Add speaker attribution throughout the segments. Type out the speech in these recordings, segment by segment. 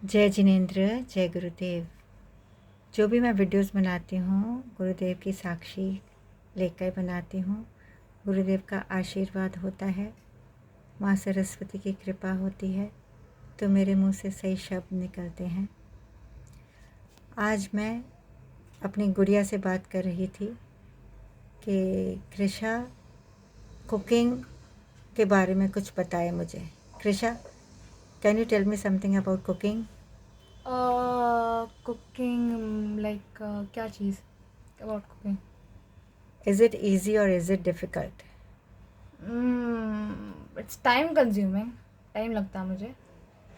Speaker 1: जय जिनेंद्र, जय गुरुदेव। जो भी मैं वीडियोस बनाती हूँ गुरुदेव की साक्षी लेकर बनाती हूँ। गुरुदेव का आशीर्वाद होता है, माँ सरस्वती की कृपा होती है तो मेरे मुंह से सही शब्द निकलते हैं। आज मैं अपनी गुड़िया से बात कर रही थी कि कृषा कुकिंग के बारे में कुछ बताए मुझे। Krisha, can you tell me something about cooking?
Speaker 2: Cooking like क्या चीज़ about cooking?
Speaker 1: Is it easy और is it difficult?
Speaker 2: It's time consuming, time लगता है मुझे,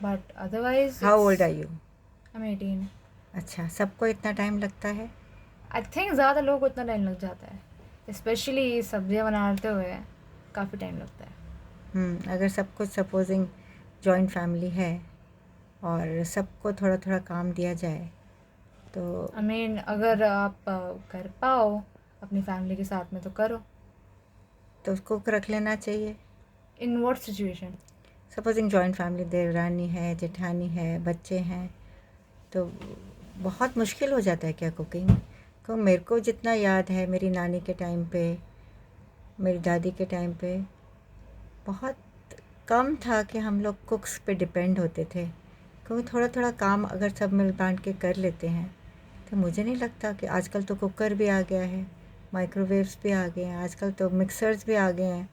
Speaker 2: but otherwise
Speaker 1: how old are you?
Speaker 2: I am 18।
Speaker 1: अच्छा, सबको इतना टाइम लगता है?
Speaker 2: आई थिंक ज़्यादा लोगों को इतना टाइम लग जाता है, स्पेशली सब्जियां बनाते हुए काफ़ी टाइम लगता है।
Speaker 1: अगर सब कुछ सपोजिंग जॉइंट फैमिली है और सबको थोड़ा थोड़ा काम दिया जाए तो
Speaker 2: आई मीन अगर आप कर पाओ अपनी फैमिली के साथ में तो करो।
Speaker 1: कुक रख लेना चाहिए।
Speaker 2: In what situation?
Speaker 1: Supposing joint family, देवरानी है, जेठानी है, बच्चे हैं, तो बहुत मुश्किल हो जाता है क्या कुकिंग? तो मेरे को जितना याद है मेरी नानी के टाइम पे, मेरी दादी के टाइम पे बहुत कम था कि हम लोग कुक्स पे डिपेंड होते थे, क्योंकि थोड़ा थोड़ा काम अगर सब मिल बांट के कर लेते हैं तो मुझे नहीं लगता कि आजकल तो कुकर भी आ गया है, माइक्रोवेव्स भी आ गए हैं, आजकल तो मिक्सर्स भी आ गए हैं।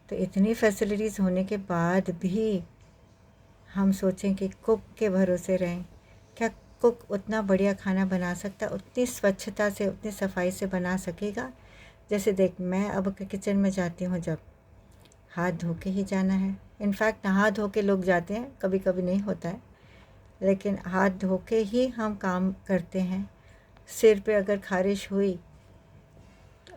Speaker 1: तो इतनी फैसिलिटीज़ होने के बाद भी हम सोचें कि कुक के भरोसे रहें। क्या कुक उतना बढ़िया खाना बना सकता, उतनी स्वच्छता से, उतनी सफाई से बना सकेगा? जैसे देख, मैं अब किचन में जाती हूँ जब, हाथ धो के ही जाना है। इनफैक्ट नहा धो के लोग जाते हैं, कभी कभी नहीं होता है, लेकिन हाथ धो के ही हम काम करते हैं। सिर पे अगर खारिश हुई,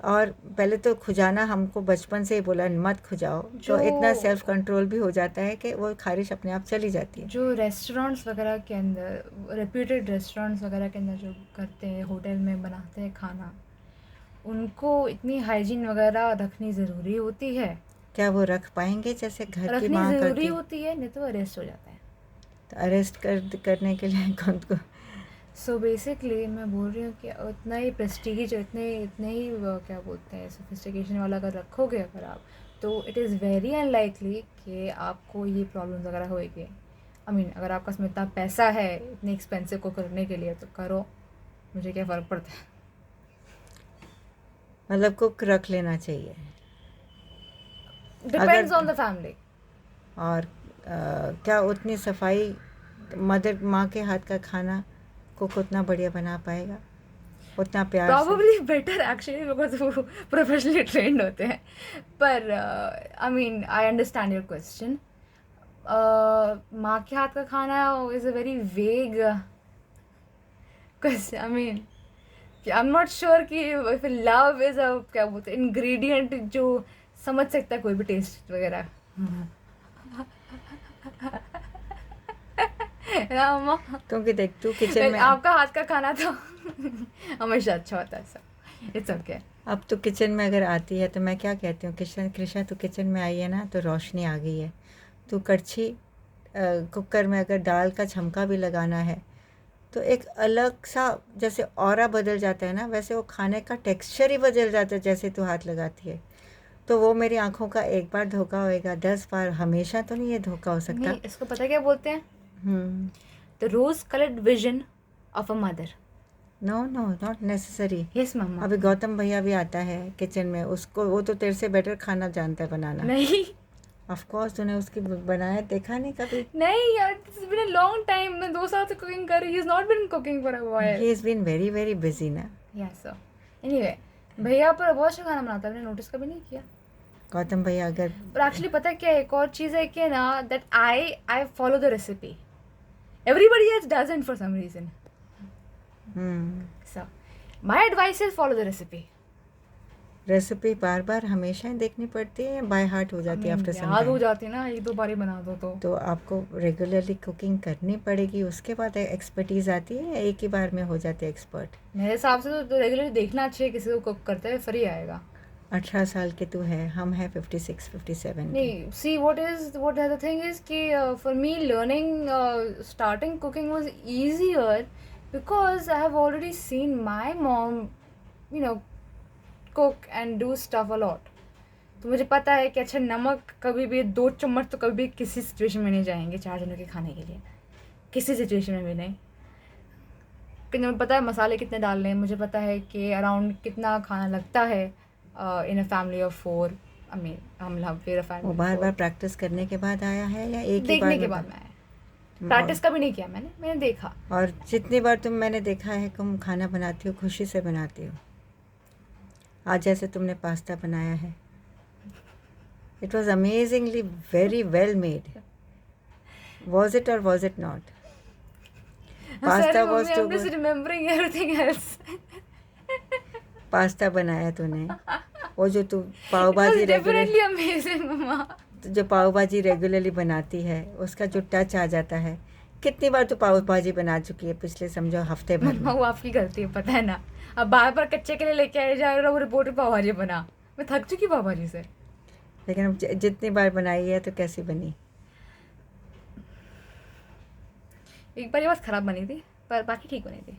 Speaker 1: और पहले तो खुजाना हमको बचपन से ही बोला मत खुजाओ, तो
Speaker 2: जो
Speaker 1: इतना सेल्फ कंट्रोल भी हो जाता है कि वो खारिश अपने आप चली जाती है।
Speaker 2: जो रेस्टोरेंट्स वगैरह के अंदर, रेप्यूटेड रेस्टोरेंट्स वगैरह के अंदर जो करते हैं, होटल में बनाते हैं खाना, उनको इतनी हाइजीन वगैरह रखनी ज़रूरी होती है।
Speaker 1: क्या वो रख पाएंगे जैसे घर की
Speaker 2: रखनी
Speaker 1: माँ
Speaker 2: ज़रूरी
Speaker 1: करती?
Speaker 2: होती है, नहीं तो अरेस्ट हो जाता है।
Speaker 1: तो अरेस्ट करने के लिए कौन को?
Speaker 2: सो बेसिकली मैं बोल रही हूँ कि उतना ही प्रेस्टीज, इतने इतने ही क्या बोलते हैं, सोफिस्टिकेशन वाला अगर रखोगे अगर आप, तो इट इज़ वेरी अनलाइकली कि आपको ये प्रॉब्लम्स वगैरह होएगी। आई मीन अगर आपके पास में इतना पैसा है इतने एक्सपेंसिव को करने के लिए तो करो, मुझे क्या फ़र्क पड़ता है।
Speaker 1: मतलब कुक रख लेना चाहिए
Speaker 2: डिपेंड्स
Speaker 1: अगर।
Speaker 2: On the family.
Speaker 1: और क्या उतनी सफाई, मदर माँ के हाथ का खाना कुक उतना बढ़िया बना पाएगा, उतना प्यार से?
Speaker 2: प्रॉबली बेटर एक्चुअली, बिकॉज वो प्रोफेशनली ट्रेंड होते हैं। पर I mean I understand your question. माँ के हाथ का खाना is a very vague question. I mean I am not sure कि इफ लव इज़ अ क्या बोलते हैं इंग्रेडिएंट जो समझ सकता है कोई भी टेस्ट वगैरह। ना अम्मा,
Speaker 1: क्योंकि देख, तू किचन में,
Speaker 2: आपका हाथ का खाना तो हमेशा अच्छा होता है सब। It's okay.
Speaker 1: अब तो किचन में अगर आती है तो मैं क्या कहती हूँ, किचन कृष्णा तू किचन में आई है ना तो रोशनी आ गई है। तू कड़छी कुकर में अगर दाल का छमका भी लगाना है तो एक अलग सा जैसे ऑरा बदल जाता है ना, वैसे वो खाने का टेक्सचर ही बदल जाता है जैसे तू हाथ लगाती है। तो वो मेरी आंखों का एक बार धोखा होएगा, 10 बार हमेशा तो नहीं ये धोखा हो सकता।
Speaker 2: नहीं, इसको पता क्या बोलते हैं?
Speaker 1: Hmm.
Speaker 2: The rose coloured vision of a mother.
Speaker 1: No no, not necessary.
Speaker 2: Yes mamma.
Speaker 1: अभी गौतम भैया भी आता है किचन में, उसको वो तो तेरे से बेटर खाना जानता है बनाना।
Speaker 2: नहीं
Speaker 1: ऑफ कोर्स, तूने उसकी बनाया देखा नहीं कभी?
Speaker 2: नहीं यार, it's been a long time. मैं 2 साल से कुकिंग कर रही, he is not been cooking for a while.
Speaker 1: He is been very very busy ना।
Speaker 2: Yes sir. एनीवे, भैया पर बहुत अच्छा खाना बनाता है, मैंने नोटिस कभी नहीं किया।
Speaker 1: गौतम भैया अगर,
Speaker 2: पर एक्चुअली पता है क्या है, एक और चीज़ है कि ना, that I follow the recipe, everybody else doesn't for some reason. So my advice is follow the recipe.
Speaker 1: Recipe बार बार हमेशा ही देखनी पड़ती है, बाय हार्ट हो
Speaker 2: आई
Speaker 1: जाती है
Speaker 2: मीन
Speaker 1: आफ्टर सम
Speaker 2: याद हो
Speaker 1: टाइम?
Speaker 2: जाती ना, 1-2 बार ही बना दो तो।
Speaker 1: आपको रेगुलरली कुकिंग करनी पड़ेगी, उसके बाद एक्सपर्टीज़ आती है, या एक ही बार में हो जाते हैं एक्सपर्ट?
Speaker 2: मेरे हिसाब से तो रेगुलरली देखना चाहिए किसी को कुक करते हुए, फिर ही आएगा।
Speaker 1: 18 साल के तू है, हम हैं 56 57 के।
Speaker 2: नहीं, see what the thing is कि for me learning starting cooking was easier because I have already seen my mom you know cook and do stuff a lot. तो मुझे पता है कि अच्छा नमक कभी भी 2 चम्मच तो कभी भी किसी सिचुएशन में नहीं जाएंगे 4 जनों के खाने के लिए, किसी सिचुएशन में भी नहीं। क्योंकि मुझे पता है मसाले कितने डालने हैं, मुझे पता है कि अराउंड कितना खाना लगता है in a family of 4। I mean हम लोग फिर
Speaker 1: वो
Speaker 2: फैमिली
Speaker 1: बार बार प्रैक्टिस करने के बाद आया है या एक ही
Speaker 2: देखने
Speaker 1: बार
Speaker 2: के
Speaker 1: में
Speaker 2: बाद मैं आया। प्रैक्टिस कभी नहीं किया मैंने देखा।
Speaker 1: और जितनी बार मैंने देखा है तुम खाना बनाती हो, खुशी से बनाती हो। आज जैसे तुमने पास्ता बनाया है, it was amazingly very well made. Was it और was it not? Pasta was too good.
Speaker 2: Remembering everything else.
Speaker 1: Pasta बनाया तूने, वो जो तू पाव भाजी
Speaker 2: डेफिनेटली अमेजिंग मम्मा।
Speaker 1: जो पाव भाजी रेगुलरली बनाती है, उसका जो टच आ जाता है। कितनी बार तो पाव भाजी बना चुकी है पिछले समझो हफ्ते भर
Speaker 2: मम्मा
Speaker 1: में।
Speaker 2: वो आपकी गलती है, पता है ना। अब बार बार कच्चे के लिए लेके आए जा रहे हो, वो रिपोर्टर पाव भाजी बना। मैं थक चुकी पाव भाजी से।
Speaker 1: लेकिन अब जितनी बार बनाई है तो कैसी बनी?
Speaker 2: एक बार ये बस खराब बनी थी, पर बाकी ठीक बनी थी।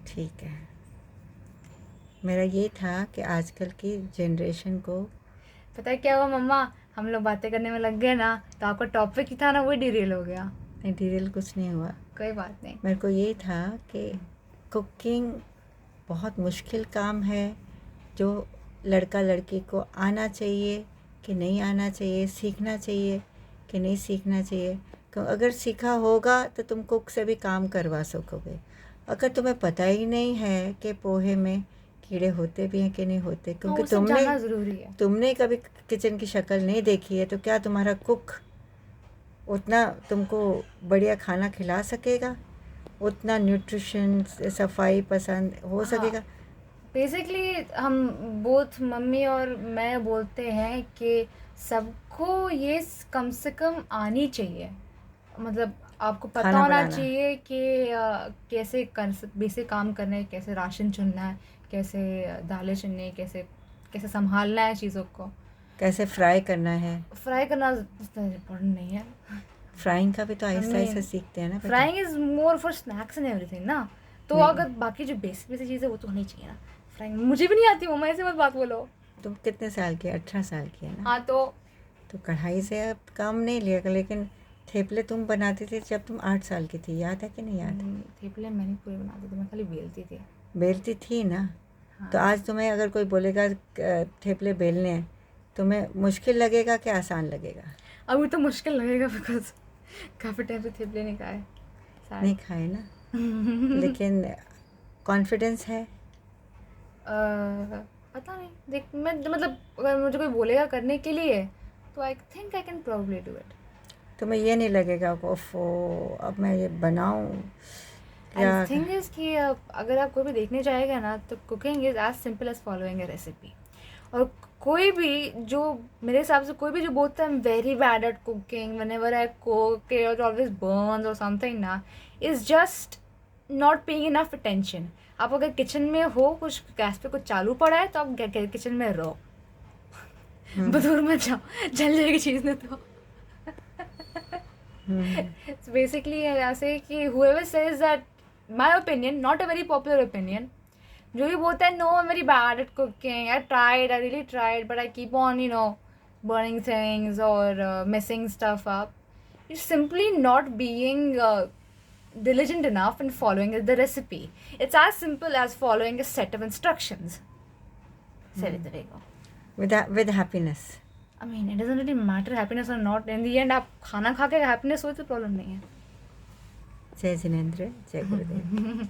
Speaker 1: ठीक है। मेरा ये था कि आजकल की जनरेशन को
Speaker 2: पता है क्या हुआ मम्मा, हम लोग बातें करने में लग गए ना, तो आपका टॉपिक ही था ना, वही डिरेल हो गया।
Speaker 1: नहीं, डिटेल कुछ नहीं हुआ।
Speaker 2: कोई बात नहीं।
Speaker 1: मेरे को ये था कि कुकिंग बहुत मुश्किल काम है, जो लड़का लड़की को आना चाहिए कि नहीं आना चाहिए, सीखना चाहिए कि नहीं सीखना चाहिए। अगर सीखा होगा तो तुम कुक से भी काम करवा सकोगे। अगर तुम्हें पता ही नहीं है कि पोहे में कीड़े होते भी हैं कि नहीं होते, क्योंकि
Speaker 2: वो सब जानना ज़रूरी है।
Speaker 1: तुमने कभी किचन की शक्ल नहीं देखी है, तो क्या तुम्हारा कुक उतना तुमको बढ़िया खाना खिला सकेगा, उतना न्यूट्रिशन सफाई पसंद हो सकेगा?
Speaker 2: बेसिकली हम बोथ मम्मी और मैं बोलते हैं कि सबको ये कम से कम आनी चाहिए। मतलब आपको पता
Speaker 1: खाना
Speaker 2: होना
Speaker 1: बनाना।
Speaker 2: चाहिए कि कैसे बेसिक काम करना है, कैसे राशन चुनना है, कैसे दालें चुननी है, कैसे कैसे संभालना है चीज़ों को,
Speaker 1: कैसे फ्राई करना है।
Speaker 2: फ्राई करना इम्पोर्टेंट नहीं है।
Speaker 1: फ्राइंग का भी तो आहिस्ता
Speaker 2: I mean,
Speaker 1: आहिस्ता सीखते हैं ना बेटा।
Speaker 2: Frying is more for snacks and everything ना। तो
Speaker 1: नहीं।
Speaker 2: अगर बाकी जो बेसिक बेसिक चीज़ें वो तो होनी चाहिए ना। फ्राइंग मुझे भी नहीं आती मम्मा, ऐसे मत बात बोलो।
Speaker 1: तुम कितने साल की? 18 साल की है ना?
Speaker 2: हाँ
Speaker 1: तो कढ़ाई से अब काम नहीं लिया, लेकिन थेपले तुम बनाती थी जब तुम 8 साल की थी, याद है कि नहीं याद?
Speaker 2: थेपले मैंने पूरे बनाती थी, मैं खाली बेलती थी।
Speaker 1: बेलती थी ना।
Speaker 2: हाँ।
Speaker 1: तो आज तुम्हें अगर कोई बोलेगा थेपले बेलने हैं, तुम्हें मुश्किल लगेगा कि आसान लगेगा?
Speaker 2: अभी तो मुश्किल लगेगा बिकॉज काफ़ी टाइम से थेपले नहीं खाए।
Speaker 1: नहीं खाए ना, लेकिन कॉन्फिडेंस है।
Speaker 2: पता नहीं, देख मैं मतलब अगर मुझे कोई बोलेगा करने के लिए तो I think I can probably do it.
Speaker 1: तुम्हें ये नहीं लगेगा ओफो अब मैं ये बनाऊं
Speaker 2: एंड थिंग इज कि अगर आप कोई भी देखने जाएगा ना, तो cooking is as simple as following a recipe. और कोई भी जो मेरे हिसाब से कोई भी जो बोलता है I am very bad at cooking, whenever I cook it always Burns और समथिंग ना, is just not paying enough attention. आप अगर किचन में हो, कुछ गैस पे कुछ चालू पड़ा है, तो आप किचन में रहो, दूर मत जाओ, जल जाएगी चीज़ ने तो। It's basically ऐसे कि whoever says that, my opinion, not a very popular opinion, जो भी बोलता है no I'm very bad at cooking, I really tried but I keep on burning things or messing stuff up, it's simply not being diligent enough in following the recipe. It's as simple as following a set of instructions. There you go.
Speaker 1: with happiness.
Speaker 2: I mean, it doesn't really matter happiness or not. In the end, आप खाना खा के happiness हो तो problem नहीं है।
Speaker 1: जय जिनेंद्र, जय गुरुदेव।